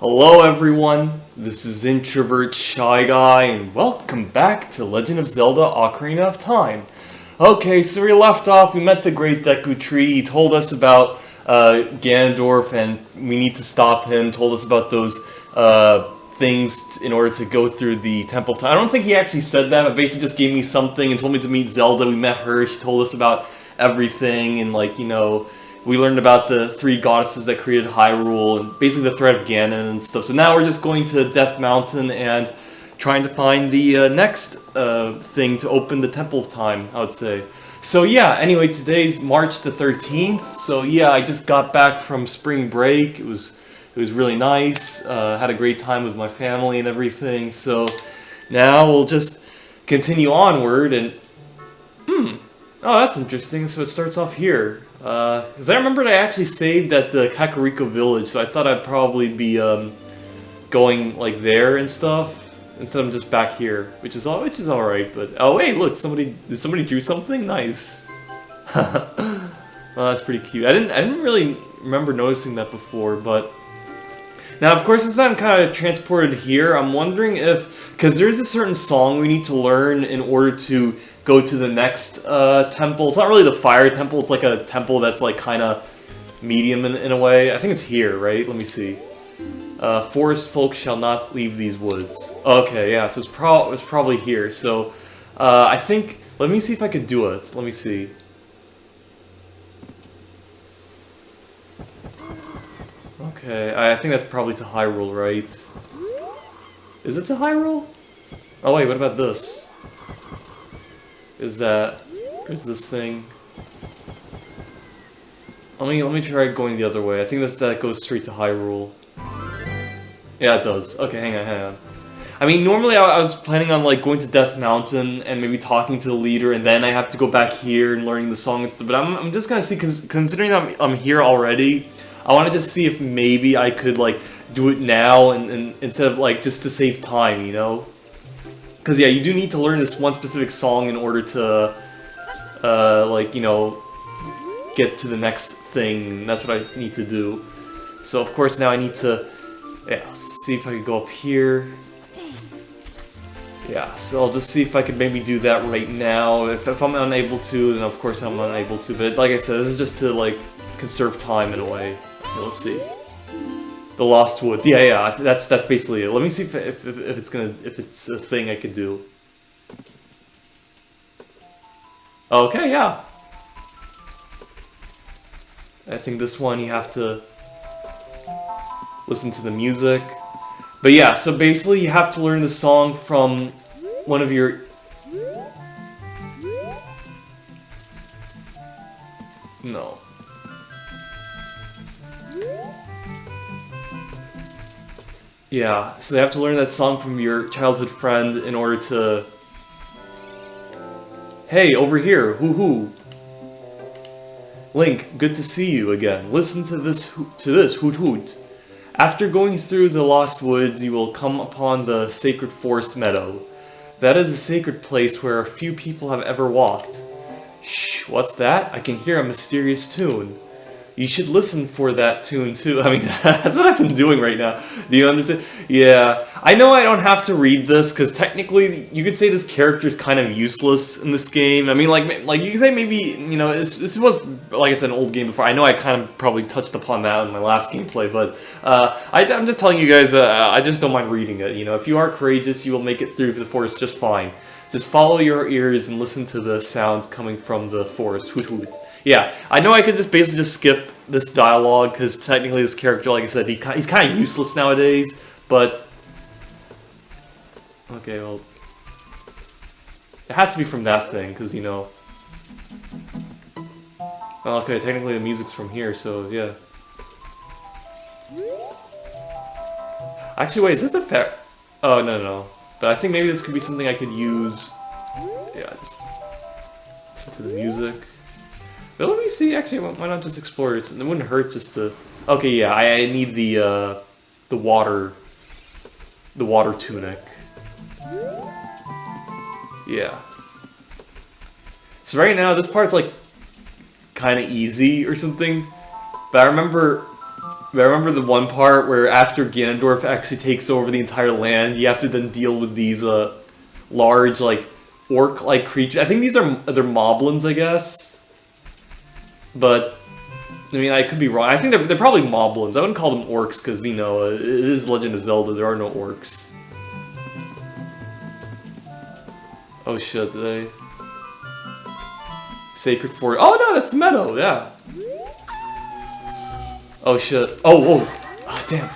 Hello everyone, this is Introvert Shy Guy, and welcome back to Legend of Zelda Ocarina of Time. Okay, so we left off, we met the Great Deku Tree, he told us about Ganondorf and we need to stop him, told us about those things in order to go through the Temple of Time. I don't think he actually said that, but basically just gave me something and told me to meet Zelda. We met her, she told us about everything, and we learned about the three goddesses that created Hyrule and basically the threat of Ganon and stuff. So now we're just going to Death Mountain and trying to find the next thing to open the Temple of Time, I would say. So yeah, anyway, today's March the 13th. So yeah, I just got back from spring break. It was really nice. Had a great time with my family and everything. So now we'll just continue onward and... Oh, that's interesting. So it starts off here. Because I remembered I actually saved at the Kakariko village, so I thought I'd probably be going like there and stuff instead of just back here, which is all right. But oh wait, look, somebody drew something nice. Well, that's pretty cute. I didn't really remember noticing that before, but now of course since I'm kind of transported here, I'm wondering if because there's a certain song we need to learn in order to go to the next temple. It's not really the fire temple, it's like a temple that's like kind of medium in a way. I think it's here, right? Let me see. Forest folk shall not leave these woods. Okay, yeah, so it's probably here. So, I think, let me see if I could do it. Let me see. Okay, I think that's probably to Hyrule, right? Is it to Hyrule? Oh wait, what about this? Is this thing? Let me try going the other way. I think that goes straight to Hyrule. Yeah, it does. Okay, hang on. I mean, normally I was planning on like going to Death Mountain and maybe talking to the leader, and then I have to go back here and learning the song and stuff. But I'm just gonna see, considering that I'm here already, I want to just see if maybe I could like do it now and instead of like just to save time, you know? Because, yeah, you do need to learn this one specific song in order to, get to the next thing. That's what I need to do. So, of course, now I need to, see if I can go up here. Yeah, so I'll just see if I could maybe do that right now. If I'm unable to, then of course I'm unable to. But, like I said, this is just to, like, conserve time in a way. Okay, let's see. The Lost Woods. Yeah, that's basically it. Let me see if it's a thing I could do. Okay, yeah. I think this one you have to listen to the music. But yeah, so basically you have to learn the song from one of your... No. Yeah, so you have to learn that song from your childhood friend in order to... Hey, over here, hoo-hoo. Link, good to see you again. Listen to this hoot-hoot. After going through the Lost Woods, you will come upon the Sacred Forest Meadow. That is a sacred place where a few people have ever walked. Shh, what's that? I can hear a mysterious tune. You should listen for that tune too. I mean, that's what I've been doing right now. Do you understand? Yeah. I know I don't have to read this, because technically, you could say this character is kind of useless in this game. I mean, like you could say maybe, you know, this was, like I said, an old game before. I know I kind of probably touched upon that in my last gameplay, but I'm just telling you guys, I just don't mind reading it. You know, if you are courageous, you will make it through the forest just fine. Just follow your ears and listen to the sounds coming from the forest. Hoot hoot. Yeah, I know I could just basically just skip this dialogue, because technically this character, like I said, he's kind of useless nowadays, but... Okay, well... It has to be from that thing, because, you know... Well, okay, technically the music's from here, so, yeah. Actually, wait, is this a fair... Oh, no. But I think maybe this could be something I could use... Yeah, just... Listen to the music... But let me see, actually, why not just explore it? It wouldn't hurt just to... Okay, yeah, I need the water tunic. Yeah. So right now, this part's, like, kind of easy or something. But I remember But I remember the one part where after Ganondorf actually takes over the entire land, you have to then deal with these large, like, orc-like creatures. I think they're moblins, I guess. But, I mean, I could be wrong. I think they're probably moblins. I wouldn't call them orcs because, you know, it is Legend of Zelda. There are no orcs. Oh shit, did I... Sacred Forest. Oh no, that's the meadow, yeah. Oh shit. Oh, oh, damn.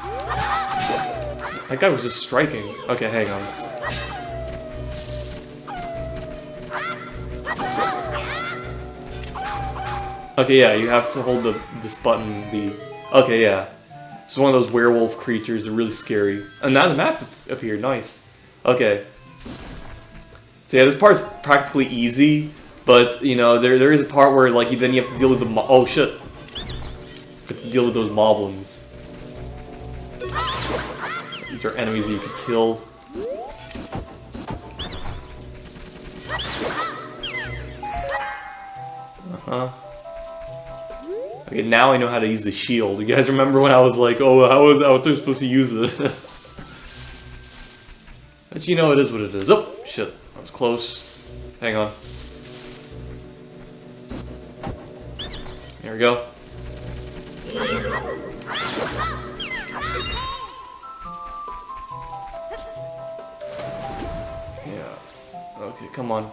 That guy was just striking. Okay, hang on. Okay, yeah, you have to hold this button, Okay, yeah. It's one of those werewolf creatures, they're really scary. And now the map appeared, nice. Okay. So yeah, this part's practically easy, but, you know, there is a part where, like, then you have to deal with the oh shit. You have to deal with those moblins. These are enemies that you could kill. Uh-huh. Okay, now I know how to use the shield. You guys remember when I was like, oh, how was I supposed to use it? But you know it is what it is. Oh, shit. That was close. Hang on. There we go. Yeah. Okay, come on.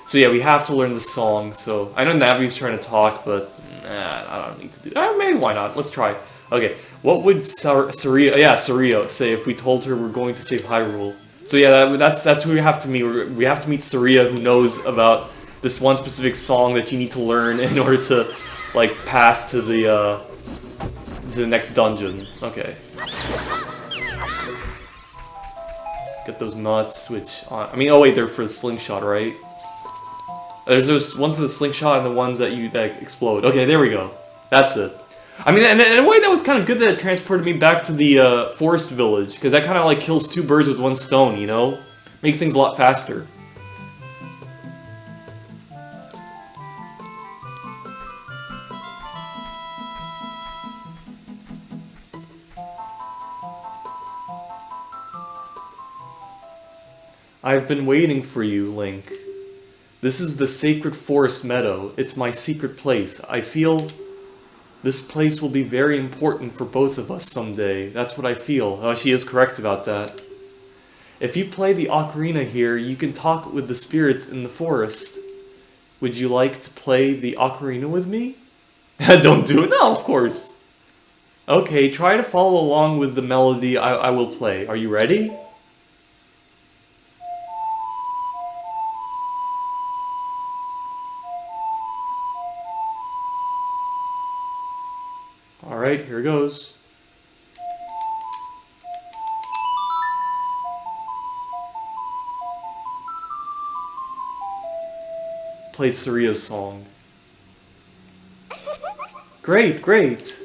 So yeah, we have to learn the song, so... I know Navi's trying to talk, but... Nah, I don't need to do that. Maybe why not? Let's try. Okay, what would Sario say if we told her we're going to save Hyrule? So yeah, that's who we have to meet. We have to meet Saria, who knows about this one specific song that you need to learn in order to, like, pass to the next dungeon. Okay. Get those nuts, which... I mean, oh wait, they're for the slingshot, right? There's one for the slingshot and the ones that explode. Okay, there we go. That's it. I mean, and in a way that was kind of good that it transported me back to the forest village, because that kind of like kills two birds with one stone, you know? Makes things a lot faster. I've been waiting for you, Link. This is the Sacred Forest Meadow. It's my secret place. I feel this place will be very important for both of us someday. That's what I feel. Oh, she is correct about that. If you play the ocarina here, you can talk with the spirits in the forest. Would you like to play the ocarina with me? Don't do it. No, of course. Okay, try to follow along with the melody I will play. Are you ready? Alright, here goes. Played Saria's song. Great, great.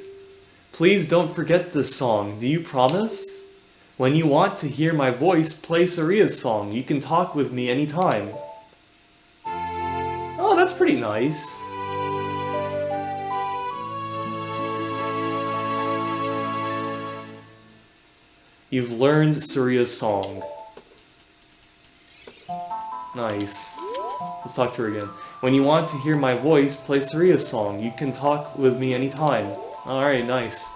Please don't forget this song. Do you promise? When you want to hear my voice, play Saria's song. You can talk with me anytime. Oh, that's pretty nice. You've learned Saria's song. Nice. Let's talk to her again. When you want to hear my voice, play Saria's song. You can talk with me anytime. Alright, nice.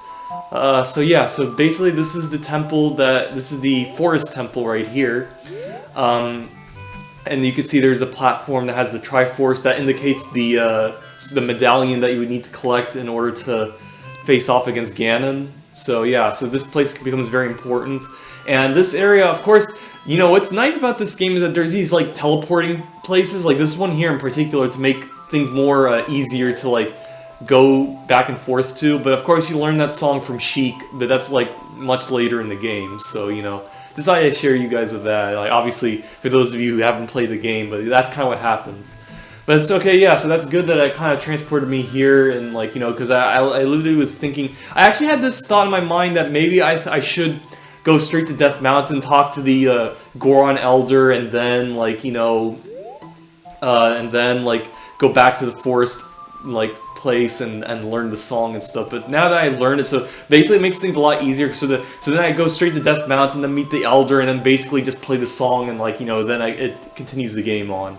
So yeah, so basically this is the temple this is the forest temple right here. And you can see there's a platform that has the Triforce that indicates the medallion that you would need to collect in order to face off against Ganon. So yeah, so this place becomes very important. And this area, of course, you know, what's nice about this game is that there's these, like, teleporting places, like this one here in particular, to make things more easier to, like, go back and forth to. But of course you learn that song from Sheik, but that's, like, much later in the game, so, you know, decided to share you guys with that. Like, obviously, for those of you who haven't played the game, but that's kind of what happens. But it's okay, yeah, so that's good that it kind of transported me here, and, like, you know, because I literally was thinking... I actually had this thought in my mind that maybe I should go straight to Death Mountain, talk to the Goron Elder, and then, like, you know... and then, like, go back to the forest, like, place and learn the song and stuff. But now that I learned it, so basically it makes things a lot easier. So then I go straight to Death Mountain, then meet the Elder, and then basically just play the song, and like, you know, then it continues the game on.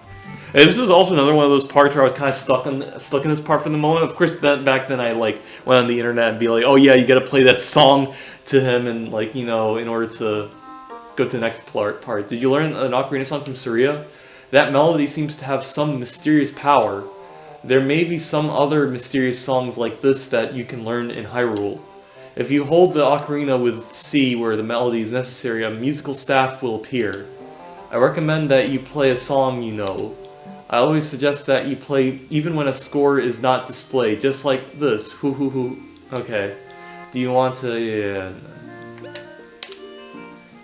And this was also another one of those parts where I was kind of stuck in this part for the moment. Of course, back then I like went on the internet and be like, oh yeah, you got to play that song to him, and like, you know, in order to go to the next part. Did you learn an ocarina song from Saria? That melody seems to have some mysterious power. There may be some other mysterious songs like this that you can learn in Hyrule. If you hold the ocarina with C where the melody is necessary, a musical staff will appear. I recommend that you play a song you know. I always suggest that you play even when a score is not displayed, just like this. Hoo hoo hoo. Okay. Do you want to... yeah.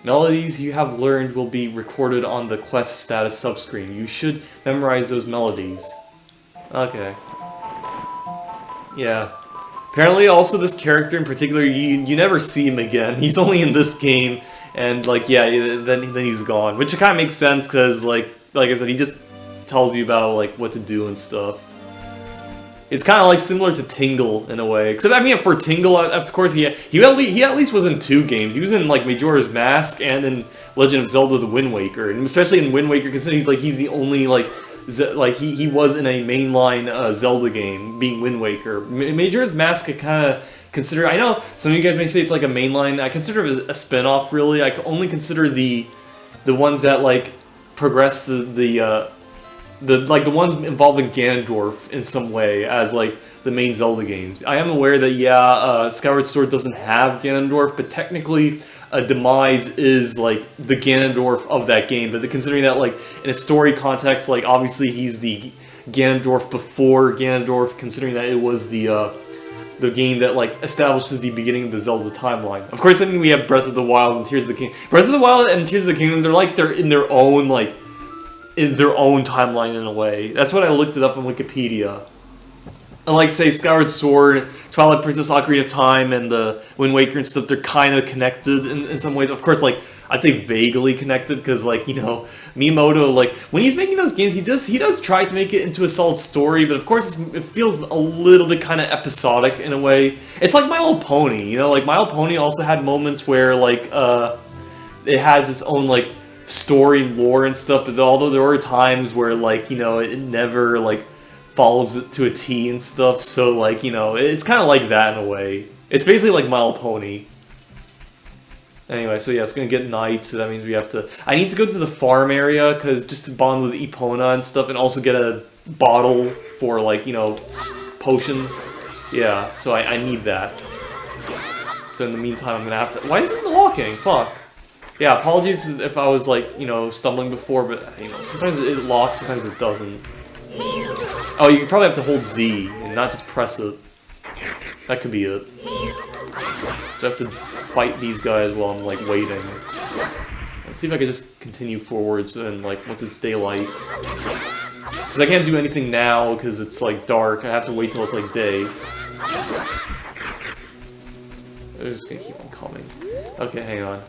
Melodies you have learned will be recorded on the quest status subscreen. You should memorize those melodies. Okay. Yeah. Apparently also this character in particular, you never see him again. He's only in this game, and like, yeah, then he's gone. Which kind of makes sense, because like I said, he just tells you about like what to do and stuff. It's kind of like similar to Tingle in a way. Except I mean, for Tingle, of course, he at least was in 2 games. He was in like Majora's Mask and in Legend of Zelda: The Wind Waker, and especially in Wind Waker, considering he's the only like he was in a mainline Zelda game, being Wind Waker. Majora's Mask I kind of consider. I know some of you guys may say it's like a mainline. I consider it a spin-off. Really, I only consider the ones that like progress the ones involving Ganondorf in some way as like the main Zelda games. I am aware that yeah, Skyward Sword doesn't have Ganondorf, but technically Demise is like the Ganondorf of that game. But considering that like in a story context, like obviously he's the Ganondorf before Ganondorf, considering that it was the game that like establishes the beginning of the Zelda timeline. Of course, then we have Breath of the Wild and Tears of the Kingdom. Breath of the Wild and Tears of the Kingdom, they're in their own like in their own timeline in a way. That's what I looked it up on Wikipedia. And like say Skyward Sword, Twilight Princess, Ocarina of Time, and the Wind Waker and stuff, they're kind of connected in some ways. Of course, like I'd say vaguely connected, because like, you know, Miyamoto, like when he's making those games, he does try to make it into a solid story, but of course it feels a little bit kind of episodic in a way. It's like My Little Pony, you know, like My Little Pony also had moments where like it has its own like story and lore and stuff, but although there were times where like, you know, it never like follows it to a T and stuff, so like, you know, it's kind of like that in a way. It's basically like My Little Pony. Anyway, so yeah, it's gonna get night, so that means we have to... I need to go to the farm area, because just to bond with Epona and stuff, and also get a bottle for like, you know, potions. Yeah, so I need that. So in the meantime, I'm gonna have to... Why isn't it locking? Fuck. Yeah, apologies if I was like, you know, stumbling before, but, you know, sometimes it locks, sometimes it doesn't. Oh, you probably have to hold Z, and not just press it. That could be it. So I have to fight these guys while I'm, like, waiting. Let's see if I can just continue forwards, and, like, once it's daylight. Because I can't do anything now, because it's, like, dark. I have to wait till it's, like, day. They're just gonna keep on coming. Okay, hang on.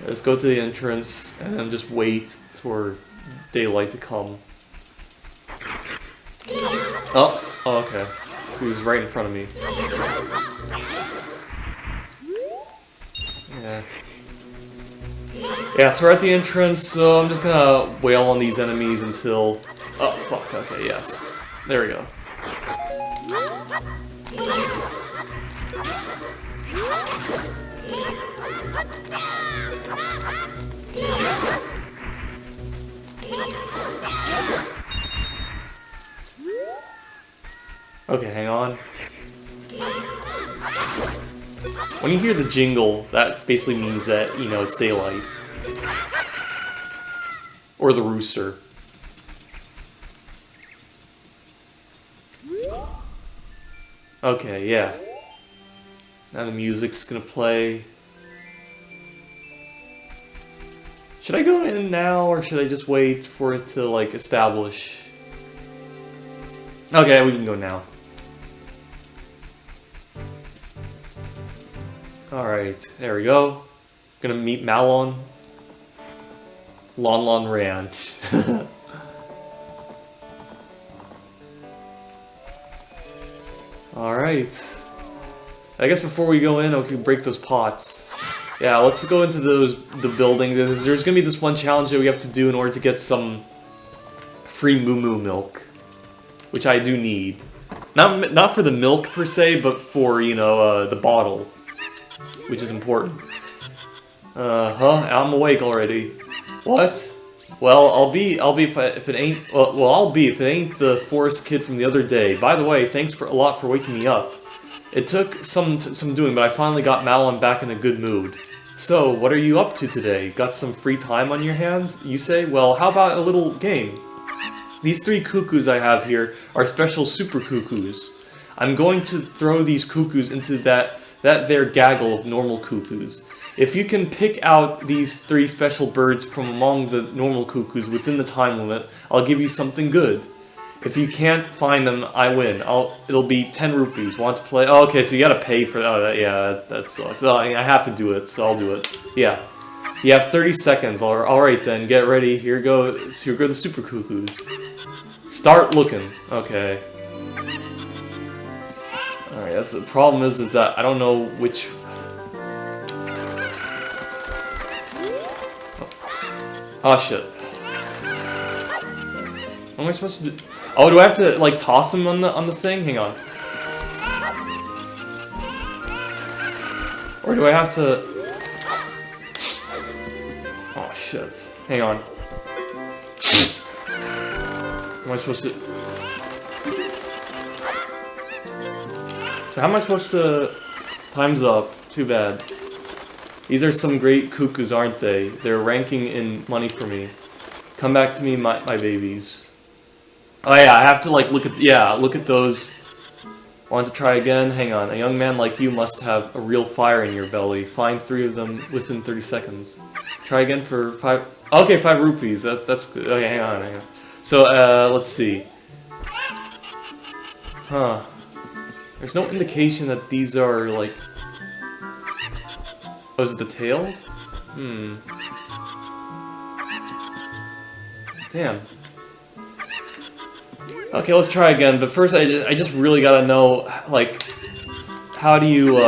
Let's go to the entrance and then just wait for daylight to come. Oh, okay. He was right in front of me. Yeah. Yeah, so we're at the entrance, so I'm just gonna wail on these enemies until... Oh, fuck, okay, yes. There we go. Okay, hang on. When you hear the jingle, that basically means that, you know, it's daylight. Or the rooster. Okay, yeah. Now the music's gonna play. Should I go in now, or should I just wait for it to, like, establish? Okay, we can go now. Alright, there we go. Gonna meet Malon. Lon Lon Ranch. Alright. I guess before we go in, we can break those pots. Yeah, let's go into the building. There's gonna be this one challenge that we have to do in order to get some free Moo Moo milk. Which I do need. Not for the milk per se, but for, you know, the bottle. Which is important. I'm awake already. What? Well, I'll be if it ain't if it ain't the forest kid from the other day. By the way, thanks a lot for waking me up. It took some doing, but I finally got Malin back in a good mood. So, what are you up to today? Got some free time on your hands, you say? Well, how about a little game? These 3 cuckoos I have here are special super cuckoos. I'm going to throw these cuckoos into that there gaggle of normal cuckoos. If you can pick out these 3 special birds from among the normal cuckoos within the time limit, I'll give you something good. If you can't find them, I win. It'll be 10 rupees. Want to play? Oh, okay, so you gotta pay for that. Oh, yeah, that sucks. Oh, I have to do it, so I'll do it. Yeah. You have 30 seconds. Alright then, get ready. Here go the super cuckoos. Start looking. Okay. Alright, that's the problem is that I don't know which... Oh shit. What am I supposed to do? Oh, do I have to like toss them on the thing? Hang on. Or do I have to... Oh shit. Hang on. Am I supposed to... So how am I supposed to... Time's up. Too bad. These are some great cuckoos, aren't they? They're ranking in money for me. Come back to me, my babies. Oh yeah, I have to like look at those. Want to try again? Hang on. A young man like you must have a real fire in your belly. Find 3 of them within 30 seconds. Try again for 5... Okay, 5 rupees. That's good. Okay, hang on. So, let's see. Huh. There's no indication that these are, like... Oh, is it the tails? Damn. Okay, let's try again, but first I just really gotta know, like... How do you,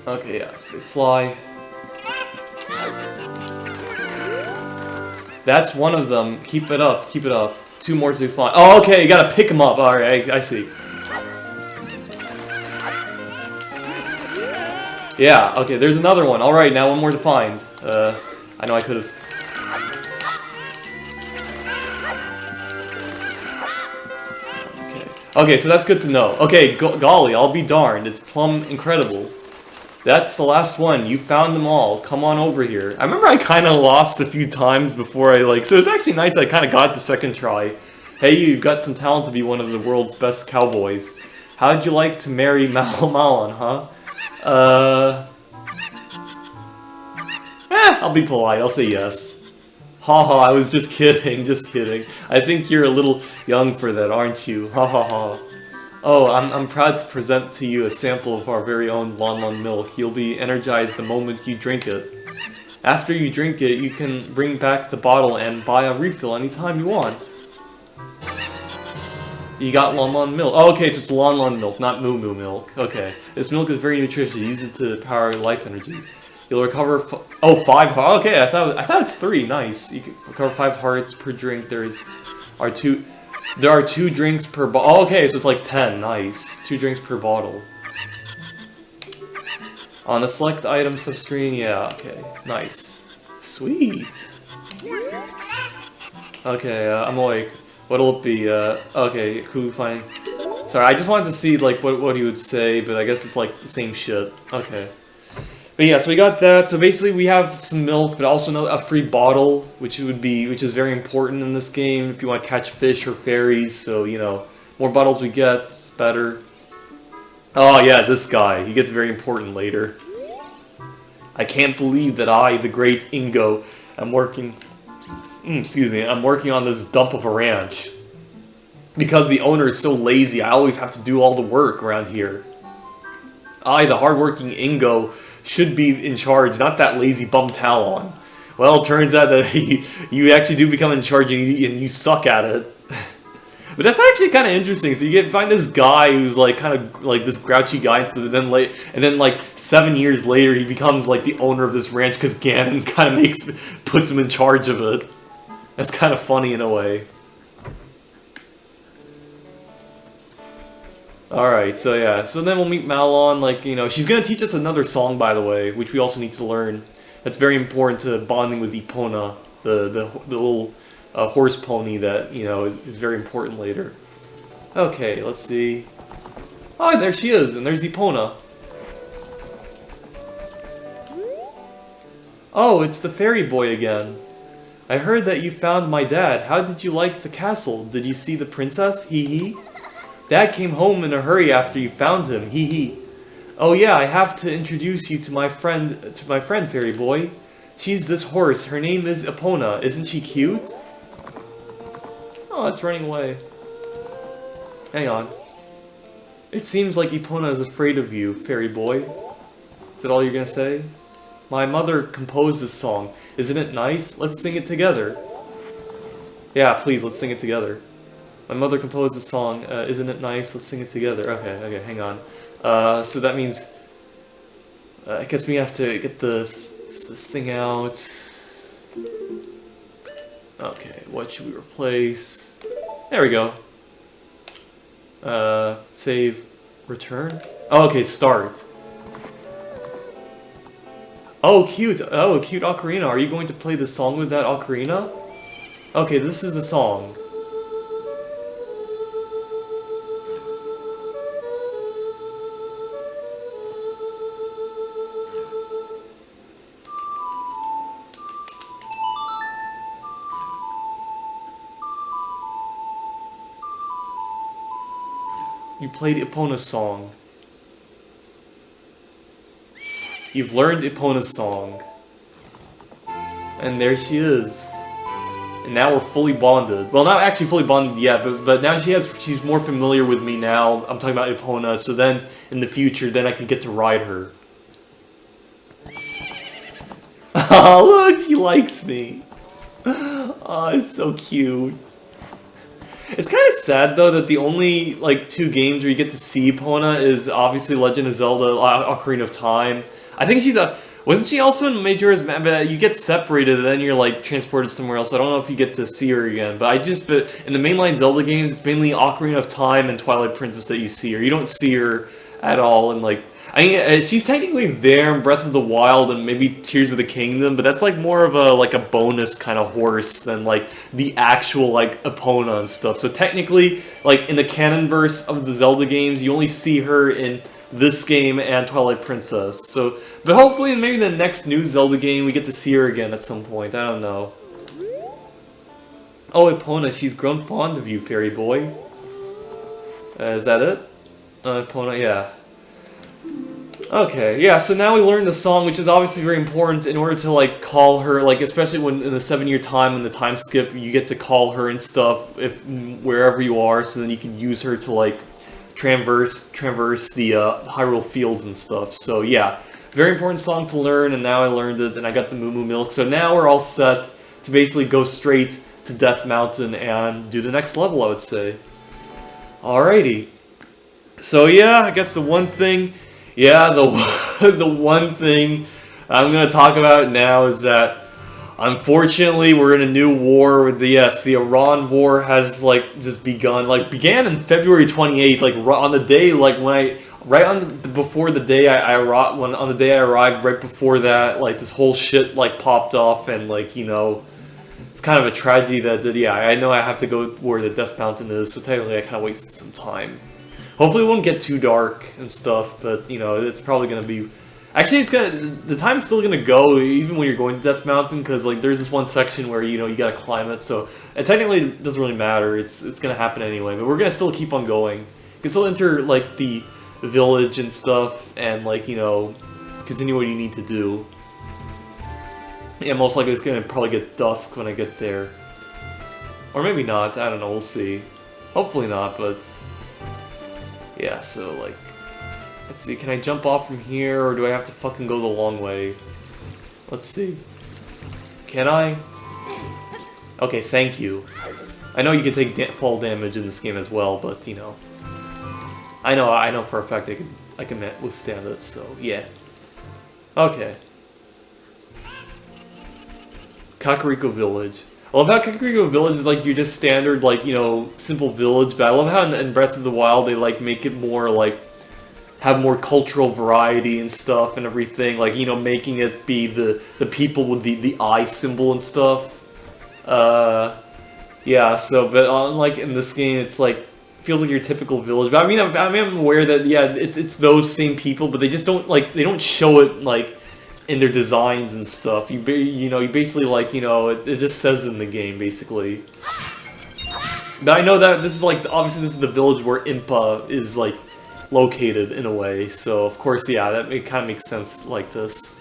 Okay, yes, they fly. That's one of them. Keep it up, keep it up. 2 more to fly. Oh, okay, you gotta pick them up. Alright, I see. Yeah, okay, there's another one. Alright, now 1 more to find. I know I could've... Okay, so that's good to know. Okay, golly, I'll be darned. It's plumb incredible. That's the last one. You found them all. Come on over here. I remember I kind of lost a few times before I, like... So it's actually nice I kind of got the second try. Hey, you've got some talent to be one of the world's best cowboys. How'd you like to marry Malin, huh? I'll be polite. I'll say yes. Haha, I was just kidding, just kidding. I think you're a little young for that, aren't you? Ha ha ha. Oh, I'm proud to present to you a sample of our very own Lon Lon milk. You'll be energized the moment you drink it. After you drink it, you can bring back the bottle and buy a refill anytime you want. You got Lon Lon milk. Oh, okay, so it's Lon Lon milk, not Moo Moo milk. Okay. This milk is very nutritious. Use it to power life energy. You'll recover 5 hearts. Okay, I thought it's 3. Nice. You can recover 5 hearts per drink. There are 2 drinks per bottle. Oh, okay, so it's like 10. Nice. 2 drinks per bottle. On the select item subscreen, yeah, okay. Nice. Sweet. Okay, I'm awake. What'll it be? Okay, who find... Sorry, I just wanted to see, like, what he would say, but I guess it's, like, the same shit. Okay. But yeah, so we got that. So basically we have some milk, but also a free bottle, which is very important in this game if you want to catch fish or fairies. So, you know, more bottles we get, better. Oh yeah, this guy. He gets very important later. I can't believe that I, the great Ingo, am working... excuse me, I'm working on this dump of a ranch. Because the owner is so lazy, I always have to do all the work around here. I, the hardworking Ingo, should be in charge, not that lazy bum Talon. Well, it turns out that you actually do become in charge and you suck at it. But that's actually kind of interesting. So you find this guy who's like kind of like this grouchy guy, and then like 7 years later he becomes like the owner of this ranch because Ganon kind of puts him in charge of it. That's kind of funny in a way. Alright, so yeah, so then we'll meet Malon, like, you know, she's gonna teach us another song, by the way, which we also need to learn. That's very important to bonding with Epona, the little horse pony that, you know, is very important later. Okay, let's see. Oh, there she is, and there's Epona. Oh, it's the fairy boy again. I heard that you found my dad. How did you like the castle? Did you see the princess? Hee hee. Dad came home in a hurry after you found him. Hee hee. Oh yeah, I have to introduce you to my friend, fairy boy. She's this horse. Her name is Epona. Isn't she cute? Oh, it's running away. Hang on. It seems like Epona is afraid of you, fairy boy. Is that all you're gonna say? My mother composed this song. Isn't it nice? Let's sing it together. Yeah, please, let's sing it together. My mother composed this song. Isn't it nice? Let's sing it together. Okay, hang on. So that means... I guess we have to get this thing out. Okay, what should we replace? There we go. Save. Return? Oh, okay, start. Oh, cute. Oh, a cute ocarina. Are you going to play the song with that ocarina? Okay, this is the song. You played Epona's song. You've learned Epona's song. And there she is. And now we're fully bonded. Well, not actually fully bonded yet, but now she's more familiar with me now. I'm talking about Epona, so then in the future, then I can get to ride her. Oh, look, she likes me. Oh, it's so cute. It's kind of sad, though, that the only, like, 2 games where you get to see Epona is obviously Legend of Zelda Ocarina of Time. I think she's a... Wasn't she also in Majora's Mask? But you get separated and then you're, like, transported somewhere else. So I don't know if you get to see her again. But in the mainline Zelda games, it's mainly Ocarina of Time and Twilight Princess that you see her. You don't see her at all in, like... I mean, she's technically there in Breath of the Wild and maybe Tears of the Kingdom, but that's like more of a bonus kind of horse than like the actual like Epona and stuff. So technically, like in the canon verse of the Zelda games, you only see her in this game and Twilight Princess. So, but hopefully, maybe the next new Zelda game, we get to see her again at some point. I don't know. Oh, Epona, she's grown fond of you, fairy boy. Is that it? Epona, yeah. Okay, yeah, so now we learned the song, which is obviously very important in order to, like, call her, like, especially when in the 7-year time, in the time skip, you get to call her and stuff, wherever you are, so then you can use her to, like, traverse the Hyrule Fields and stuff. So, yeah, very important song to learn, and now I learned it, and I got the Moo Moo Milk, so now we're all set to basically go straight to Death Mountain and do the next level, I would say. Alrighty. So, yeah, I guess the one thing... Yeah, the one thing I'm going to talk about now is that, unfortunately, we're in a new war with the Iran war has, like, just begun. Like, began in February 28th, like, on the day, like, before the day I arrived, on the day I arrived, right before that, like, this whole shit, like, popped off, and, like, you know, it's kind of a tragedy that, yeah, I know I have to go where the Death Mountain is, so technically I kind of wasted some time. Hopefully it won't get too dark and stuff, but, you know, it's probably going to be... Actually, the time's still going to go, even when you're going to Death Mountain, because, like, there's this one section where, you know, you got to climb it, so... And technically, it doesn't really matter, it's going to happen anyway, but we're going to still keep on going. You can still enter, like, the village and stuff, and, like, you know, continue what you need to do. Yeah, most likely it's going to probably get dusk when I get there. Or maybe not, I don't know, we'll see. Hopefully not, but... Yeah, so, like, let's see, can I jump off from here, or do I have to fucking go the long way? Let's see. Can I? Okay, thank you. I know you can take fall damage in this game as well, but you know, I know for a fact I can withstand it. So yeah. Okay. Kakariko Village. I love how Kakariko Village is like your just standard, like, you know, simple village, but I love how in Breath of the Wild they like make it more like have more cultural variety and stuff and everything, like, you know, making it be the people with the eye symbol and stuff. Yeah, so but unlike in this game, it's like feels like your typical village. But I mean, I'm aware that yeah, it's those same people, but they just don't like they don't show it like in their designs and stuff. You know, you basically like, you know, it just says in the game basically. But I know that this is like obviously this is the village where Impa is like located in a way. So of course, yeah, that it kind of makes sense like this.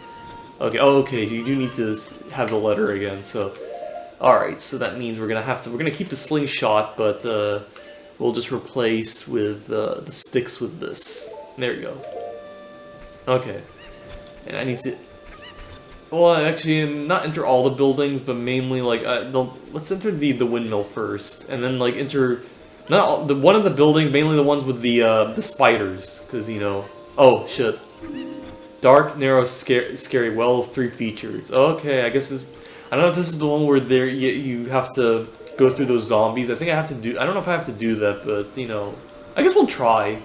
Okay, oh, okay, you do need to have the letter again. So, all right, so that means we're gonna keep the slingshot, but we'll just replace with the sticks with this. There you go. Okay, and I need to. Well, actually, not enter all the buildings, but mainly like let's enter the windmill first, and then like enter not all, one of the buildings, mainly the ones with the spiders, because you know. Oh shit! Dark, narrow, scary well of 3 features. Okay, I guess this. I don't know if this is the one where you have to go through those zombies. I think I have to do. I don't know if I have to do that, but you know, I guess we'll try.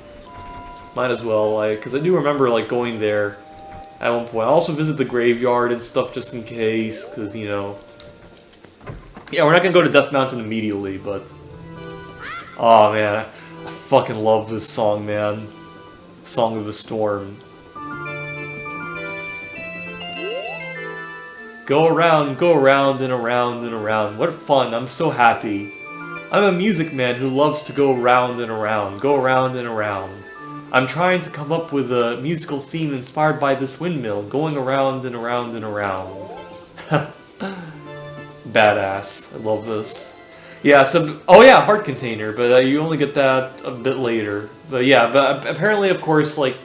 Might as well, like, because I do remember like going there. At one point, I'll also visit the graveyard and stuff just in case, because, you know... Yeah, we're not gonna go to Death Mountain immediately, but... Oh man, I fucking love this song, man. Song of the Storm. Go around and around and around. What fun, I'm so happy. I'm a music man who loves to go around and around. Go around and around. I'm trying to come up with a musical theme inspired by this windmill, going around and around and around. Badass. I love this. Yeah, so... Oh yeah, heart container, but you only get that a bit later. But yeah, but apparently, of course, like...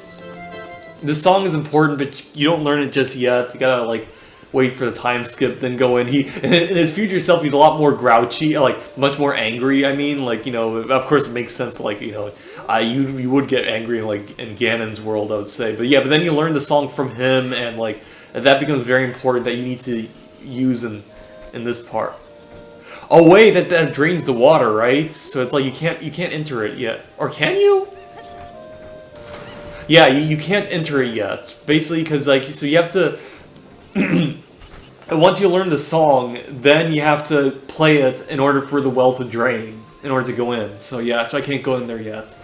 This song is important, but you don't learn it just yet. You gotta, like, wait for the time skip, then go in. In his future self, he's a lot more grouchy, like, much more angry, I mean. Like, you know, of course it makes sense, like, you know... you would get angry like in Ganon's world, I would say, but yeah. But then you learn the song from him, and like that becomes very important that you need to use in this part. Oh wait, that drains the water, right? So it's like you can't enter it yet, or can you? Yeah, you can't enter it yet, basically, because like so you have to. Once you learn the song, then you have to play it in order for the well to drain, in order to go in. So yeah, so I can't go in there yet.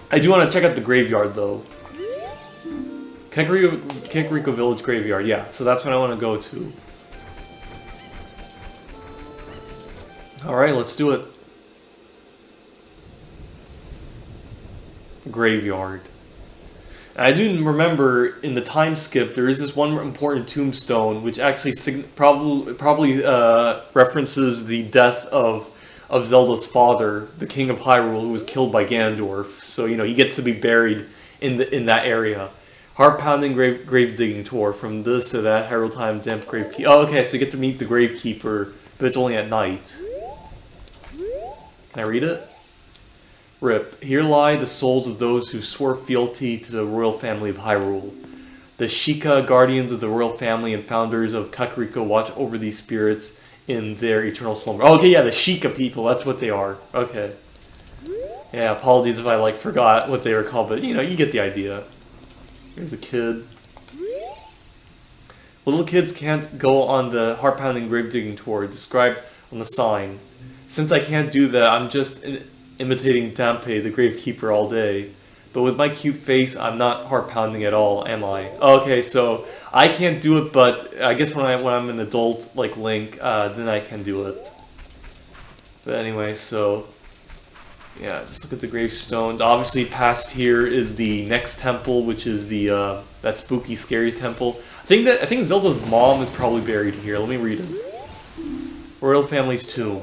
I do want to check out the graveyard, though. Kakariko Village Graveyard, yeah. So that's what I want to go to. Alright, let's do it. Graveyard. I do remember in the time skip, there is this one important tombstone, which actually probably references the death of Zelda's father, the King of Hyrule, who was killed by Ganondorf. So you know he gets to be buried in that area. Heart-pounding grave digging tour from this to that. Hyrule time damp gravekeeper. Oh, okay, so you get to meet the gravekeeper, but it's only at night. Can I read it? Rip. Here lie the souls of those who swore fealty to the royal family of Hyrule. The Sheikah, guardians of the royal family and founders of Kakariko, watch over these spirits in their eternal slumber. Oh, okay, yeah, the Sheikah people, that's what they are. Okay. Yeah, apologies if I, like, forgot what they were called, but, you know, you get the idea. Here's a kid. Little kids can't go on the heart-pounding grave-digging tour described on the sign. Since I can't do that, I'm just imitating Dampé, the gravekeeper, all day. But with my cute face, I'm not heart-pounding at all, am I? Okay, so I can't do it, but I guess when I'm an adult like Link, then I can do it. But anyway, so yeah, just look at the gravestones. Obviously, past here is the next temple, which is the that spooky, scary temple. I think Zelda's mom is probably buried here. Let me read it. Royal family's tomb.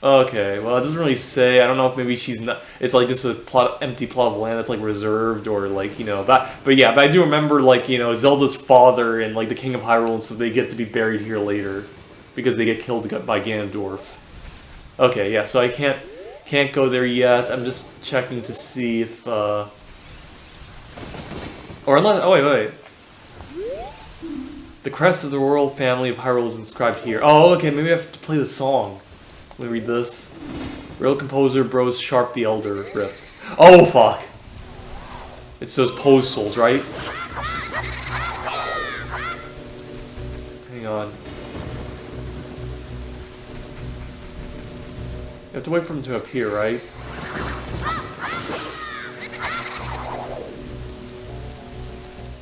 Okay, well, it doesn't really say. I don't know if maybe she's not. It's like just a empty plot of land that's like reserved, or like, you know. But yeah, but I do remember, like, you know, Zelda's father and like the King of Hyrule, and so they get to be buried here later. But because they get killed by Ganondorf. Okay, yeah, so I can't go there yet. I'm just checking to see if or unless wait. The crest of the royal family of Hyrule is inscribed here. Oh, okay, maybe I have to play the song. Let me read this. Real composer Bros Sharp the Elder. Rip. Oh, fuck. It's those pose souls, right? Hang on. You have to wait for them to appear, right?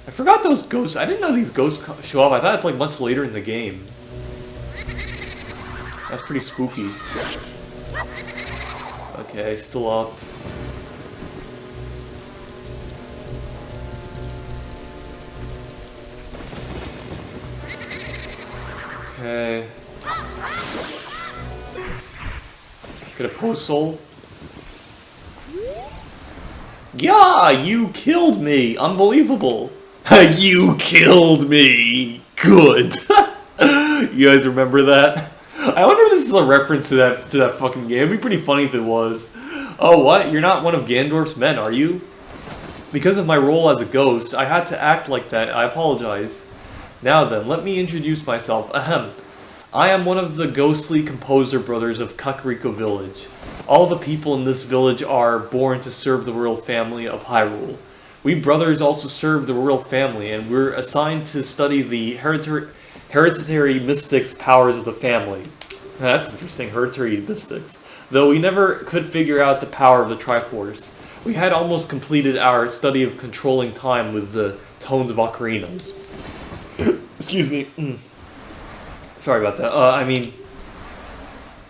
I forgot those ghosts. I didn't know these ghosts show up. I thought it's like much later in the game. That's pretty spooky. Okay, still up. Okay. Get a post soul. Yeah, you killed me! Unbelievable! You killed me! Good! You guys remember that? I wonder if this is a reference to that fucking game. It'd be pretty funny if it was. Oh, what? You're not one of Ganondorf's men, are you? Because of my role as a ghost, I had to act like that. I apologize. Now then, let me introduce myself. Ahem. I am one of the ghostly composer brothers of Kakariko Village. All the people in this village are born to serve the royal family of Hyrule. We brothers also serve the royal family, and we're assigned to study the hereditary mystics' powers of the family. That's interesting, hereditary mystics. Though we never could figure out the power of the Triforce. We had almost completed our study of controlling time with the tones of ocarinas. Excuse me. Sorry about that.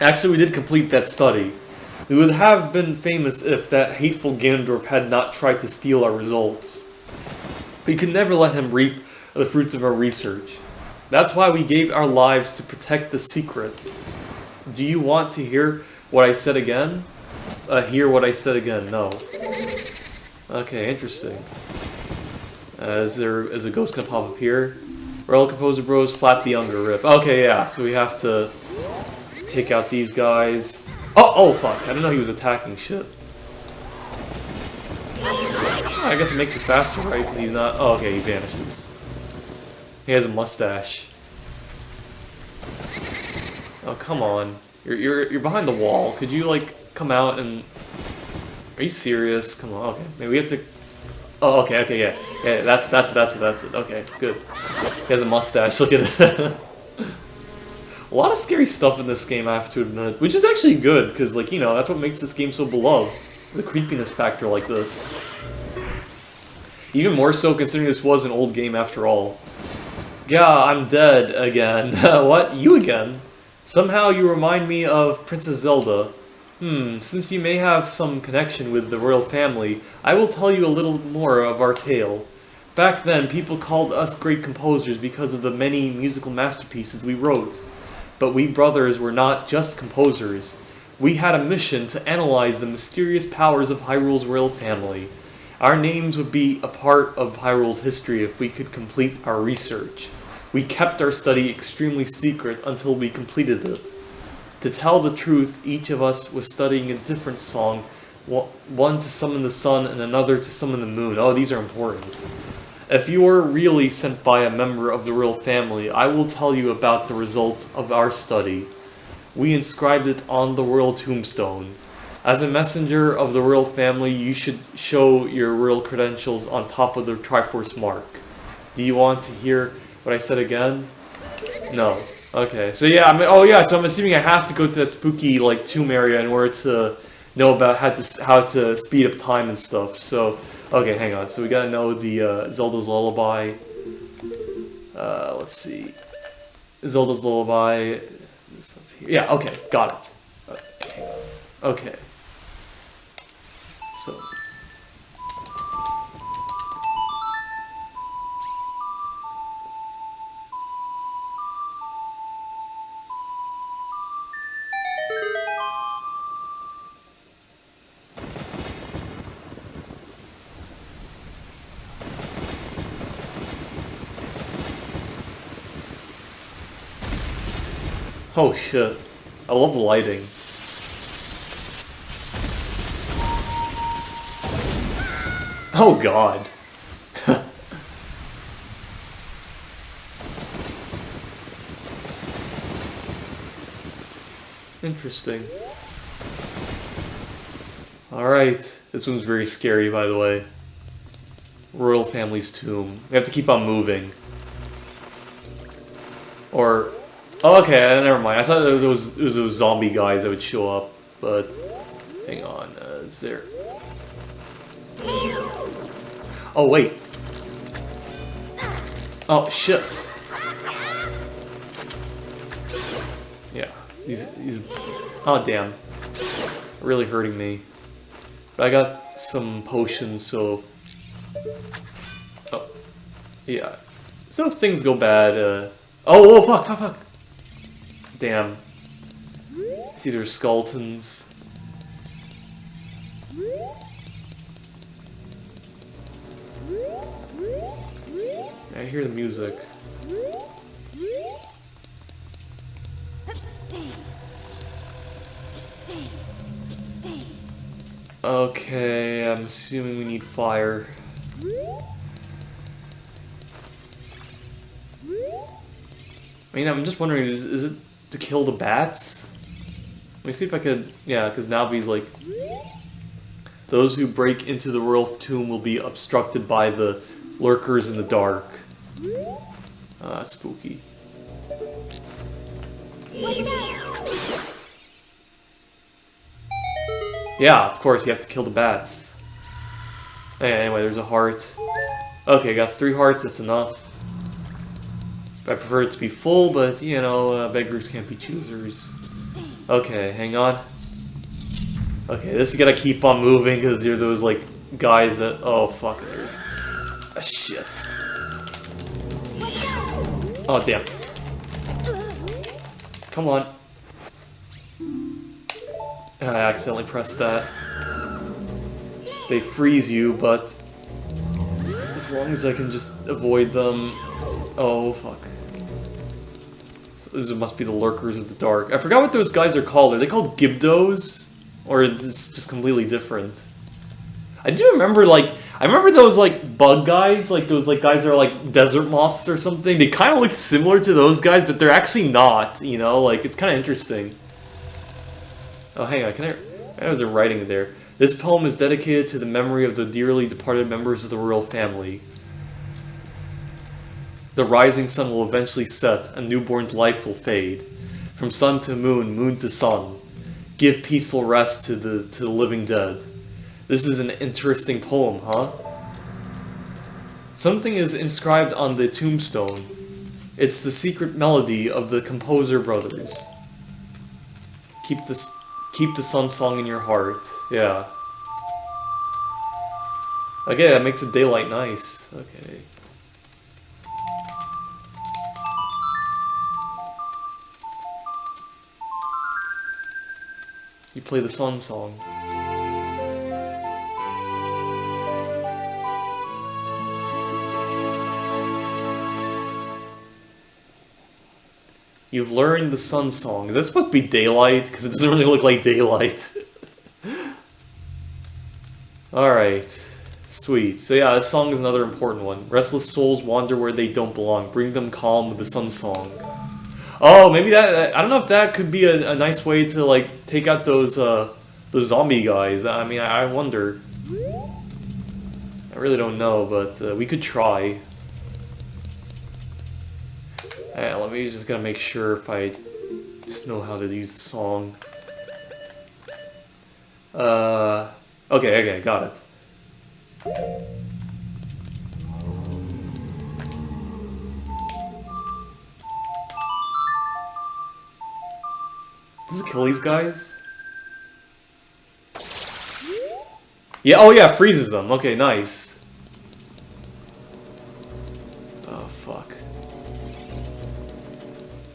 Actually we did complete that study. We would have been famous if that hateful Ganondorf had not tried to steal our results. We could never let him reap the fruits of our research. That's why we gave our lives to protect the secret. Do you want to hear what I said again? Hear what I said again? No. Okay, interesting. Is a ghost gonna pop up here? Royal Composer Bros, Flat the Younger, rip. Okay, yeah, so we have to take out these guys. Oh, fuck, I didn't know he was attacking shit. I guess it makes it faster, right? Because he's not... Oh, okay, he vanishes. He has a mustache. Oh, come on. You're behind the wall. Could you, like, come out and... Are you serious? Come on, okay. Maybe we have to... Oh, okay, yeah. Yeah, that's it. Okay, good. He has a mustache, look at it. A lot of scary stuff in this game, I have to admit. Which is actually good, because, like, you know, that's what makes this game so beloved. The creepiness factor like this. Even more so considering this was an old game after all. Yeah, I'm dead again. What? You again? Somehow you remind me of Princess Zelda. Since you may have some connection with the royal family, I will tell you a little more of our tale. Back then, people called us great composers because of the many musical masterpieces we wrote. But we brothers were not just composers. We had a mission to analyze the mysterious powers of Hyrule's royal family. Our names would be a part of Hyrule's history if we could complete our research. We kept our study extremely secret until we completed it. To tell the truth, each of us was studying a different song, one to summon the sun and another to summon the moon. Oh, these are important. If you are really sent by a member of the royal family, I will tell you about the results of our study. We inscribed it on the royal tombstone. As a messenger of the royal family, you should show your royal credentials on top of the Triforce mark. Do you want to hear what I said again? No. Okay, so yeah, so I'm assuming I have to go to that spooky, like, tomb area in order to know about how to speed up time and stuff, so... Okay, hang on, so we gotta know the, Zelda's Lullaby. Let's see. Zelda's Lullaby... This up here. Yeah, okay, got it. Okay, hang on. Okay. So... Oh shit. I love the lighting. Oh god. Interesting. Alright. This one's very scary, by the way. Royal family's tomb. We have to keep on moving. Or... Oh, okay, never mind. I thought it was those zombie guys that would show up, but... Hang on, is there... Oh, wait. Oh, shit. Yeah, these... Oh, damn. Really hurting me. But I got some potions, so... Oh. Yeah. So if things go bad, Oh, fuck. Damn. It's either skeletons. I hear the music. Okay, I'm assuming we need fire. I mean, I'm just wondering, is it to kill the bats? Let me see if I could... Yeah, because Navi's like... Those who break into the royal tomb will be obstructed by the lurkers in the dark. That's spooky. Yeah, of course, you have to kill the bats. Anyway, there's a heart. Okay, got 3 hearts, that's enough. I prefer it to be full, but, you know, beggars can't be choosers. Okay, hang on. Okay, this is gotta keep on moving, because you're those, like, guys that... Oh, fuck, there's... Ah, shit. Oh, damn. Come on. I accidentally pressed that. They freeze you, but... As long as I can just avoid them... Oh, fuck. Those must be the lurkers of the dark. I forgot what those guys are called. Are they called Gibdos? Or is this just completely different? I do remember, like... I remember those, like, bug guys. Like, those, like, guys that are, like, desert moths or something. They kind of look similar to those guys, but they're actually not, you know? Like, it's kind of interesting. Oh, hang on. Can I know there's writing there. This poem is dedicated to the memory of the dearly departed members of the royal family. The rising sun will eventually set, a newborn's life will fade. From sun to moon, moon to sun. Give peaceful rest to the living dead. This is an interesting poem, huh? Something is inscribed on the tombstone. It's the secret melody of the composer brothers. Keep the sun song in your heart. Yeah. Okay, that makes the daylight nice. Okay. You play the sun song. You've learned the sun song. Is that supposed to be daylight? Because it doesn't really look like daylight. Alright. Sweet. So yeah, this song is another important one. Restless souls wander where they don't belong. Bring them calm with the sun song. Oh, maybe that... I don't know if that could be a nice way to, like, take out those zombie guys. I mean, I wonder. I really don't know, but we could try. Let me just gotta make sure if I just know how to use the song. Okay, got it. Does it kill these guys? Yeah, oh yeah, freezes them. Okay, nice. Oh, fuck.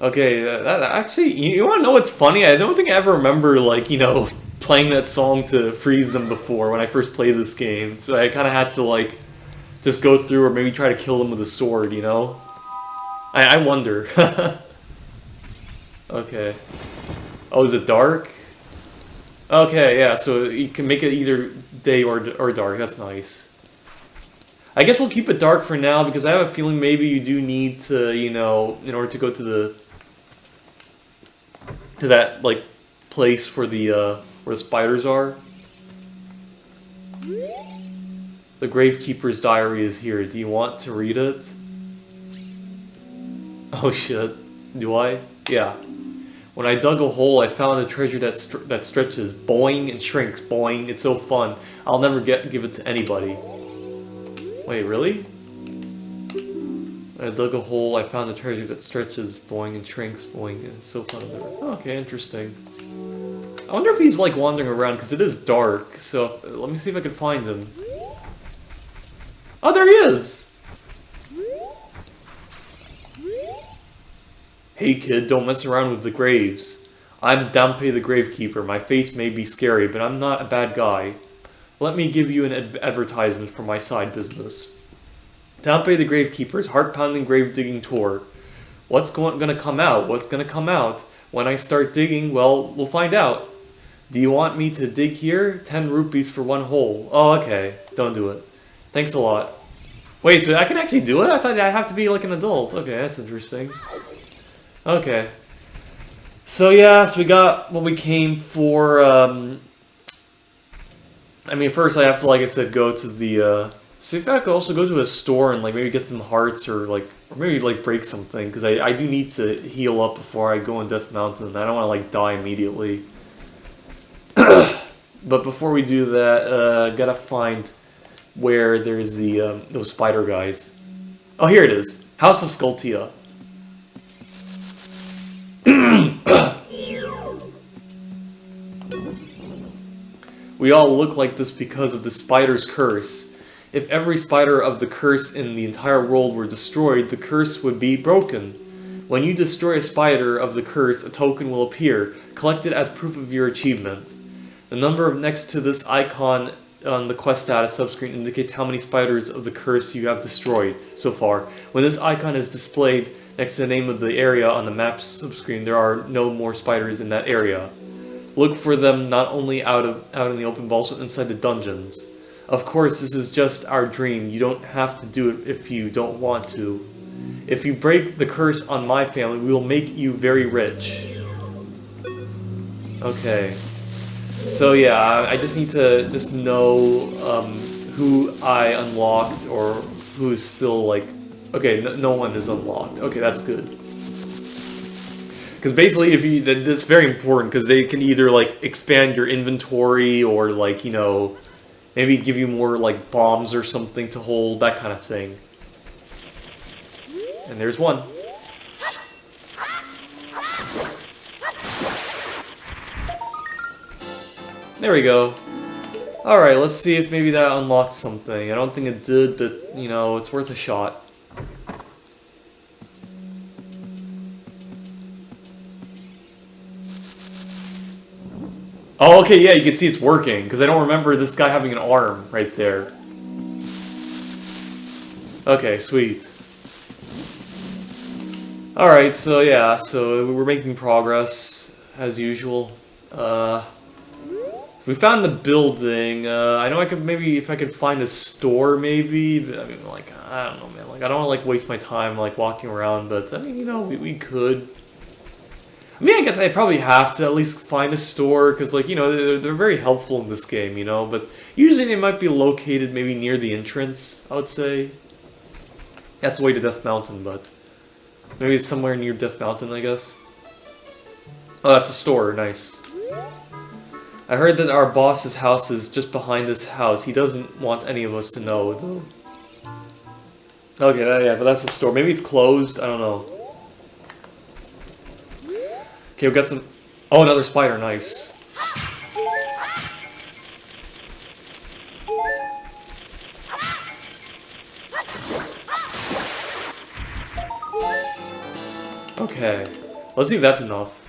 Okay, that actually, you wanna know what's funny? I don't think I ever remember, like, you know, playing that song to freeze them before when I first played this game. So I kinda had to, like, just go through or maybe try to kill them with a sword, you know? I wonder. Okay. Oh, is it dark? Okay, yeah, so you can make it either day or dark. That's nice. I guess we'll keep it dark for now because I have a feeling maybe you do need to, you know, in order to go to that like place for the where the spiders are. The Gravekeeper's diary is here. Do you want to read it? Oh shit. Do I? Yeah. When I dug a hole, I found a treasure that stretches, boing, and shrinks, boing. It's so fun. I'll never give it to anybody. Wait, really? When I dug a hole, I found a treasure that stretches, boing, and shrinks, boing. It's so fun. Okay, interesting. I wonder if he's like wandering around because it is dark. So let me see if I can find him. Oh, there he is! Hey kid, don't mess around with the graves. I'm Dampe the Gravekeeper. My face may be scary, but I'm not a bad guy. Let me give you an advertisement for my side business. Dampe the Gravekeeper's heart-pounding grave-digging tour. What's gonna come out? What's gonna come out? When I start digging, well, we'll find out. Do you want me to dig here? 10 rupees for one hole. Oh, okay. Don't do it. Thanks a lot. Wait, so I can actually do it? I thought I have to be like an adult. Okay, that's interesting. Okay. So yeah, so we got what we came for. I mean, first I have to, like I said, go to the. See if I could also go to a store and like maybe get some hearts or maybe like break something because I do need to heal up before I go on Death Mountain. I don't want to like die immediately. But before we do that, gotta find where there's the those spider guys. Oh, here it is. House of Skulltia. We all look like this because of the spider's curse. If every spider of the curse in the entire world were destroyed, the curse would be broken. When you destroy a spider of the curse, a token will appear, collected as proof of your achievement. The number next to this icon on the quest status subscreen indicates how many spiders of the curse you have destroyed so far. When this icon is displayed next to the name of the area on the map subscreen, there are no more spiders in that area. Look for them not only out in the open but also inside the dungeons. Of course, this is just our dream. You don't have to do it if you don't want to. If you break the curse on my family, we will make you very rich. Okay. So yeah, I just need to just know who I unlocked or who is still like... Okay, no one is unlocked. Okay, that's good. Because basically, that's very important because they can either like expand your inventory or like, you know, maybe give you more like bombs or something to hold, that kind of thing. And there's one. There we go. Alright, let's see if maybe that unlocked something. I don't think it did, but, you know, it's worth a shot. Oh, okay, yeah, you can see it's working, because I don't remember this guy having an arm right there. Okay, sweet. Alright, so yeah, so we're making progress, as usual. We found the building. I know I could maybe, if I could find a store, maybe. But, I mean, like, I don't know, man. Like, I don't want to, like, waste my time, like, walking around. But, I mean, you know, we could. I mean, I guess I probably have to at least find a store. Because, like, you know, they're very helpful in this game, you know. But usually they might be located maybe near the entrance, I would say. That's the way to Death Mountain, but... Maybe it's somewhere near Death Mountain, I guess. Oh, that's a store. Nice. I heard that our boss's house is just behind this house. He doesn't want any of us to know, though. Okay, yeah, but that's the store. Maybe it's closed? I don't know. Okay, we got some... Oh, another spider. Nice. Okay. Let's see if that's enough.